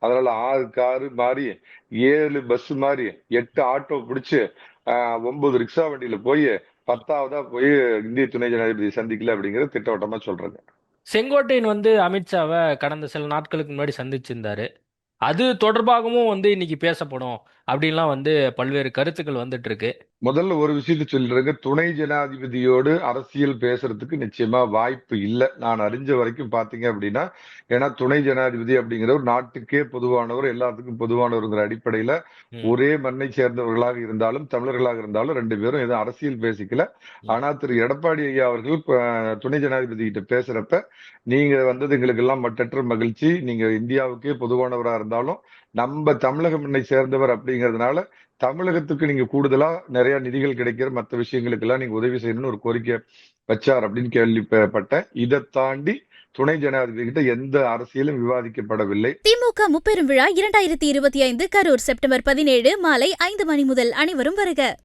அதனால 6 காரு மாறி, 7 பஸ் மாறி, 8 ஆட்டோ பிடிச்சு, 9 ரிக்ஷா வண்டியில போய் 10ஆவதா போய் இந்திய துணை ஜனாதிபதி சந்திக்கல அப்படிங்கறது திட்டவட்டமா சொல்றாங்க. செங்கோட்டையன் அமித்ஷாவ கடந்த சில நாட்களுக்கு முன்னாடி சந்திச்சிருந்தாரு. அது தொடர்பாகவும் இன்னைக்கு பேசப்படும் அப்படின்லாம் பல்வேறு கருத்துக்கள் வந்துட்டு இருக்கு. முதல்ல ஒரு விஷயத்த சொல்லிடுறேங்க. துணை ஜனாதிபதியோடு அரசியல் பேசுறதுக்கு நிச்சயமா வாய்ப்பு இல்ல. நான் அறிஞ்ச வரைக்கும் பார்த்தீங்க அப்படின்னா, ஏன்னா துணை ஜனாதிபதி அப்படிங்கிறவர் நாட்டுக்கே பொதுவானவர், எல்லாத்துக்கும் பொதுவானவர்ங்கிற அடிப்படையில ம். ஒரே மண்ணை சேர்ந்தவர்களாக இருந்தாலும், தமிழர்களாக இருந்தாலும் 2 பேரும் எதுவும் அரசியல் பேசிக்கல. ம். ஆனா திரு எடப்பாடி ஐயா அவர்கள் துணை ஜனாதிபதி கிட்ட பேசுறப்ப, "நீங்க வந்தது எங்களுக்கெல்லாம் மட்டற்ற மகிழ்ச்சி. நீங்க இந்தியாவுக்கே பொதுவானவரா இருந்தாலும், நம்ம தமிழக மண்ணை சேர்ந்தவர் அப்படிங்கிறதுனால தமிழகத்துக்கு நீங்க கூடுதலா நிறைய நிதிகள் கிடைக்கிற மத்த விஷயங்களுக்கெல்லாம் நீங்க உதவி செய்யணும்னு ஒரு கோரிக்கை வச்சார் அப்படின்னு கேள்விப்பட்டேன். இதை தாண்டி துணை ஜனாதிபதி கிட்ட எந்த அரசியலும் விவாதிக்கப்படவில்லை. திமுக முப்பெரும் விழா 2025 கரூர் செப்டம்பர் 17 மாலை 5 மணி முதல் அனைவரும் வருக.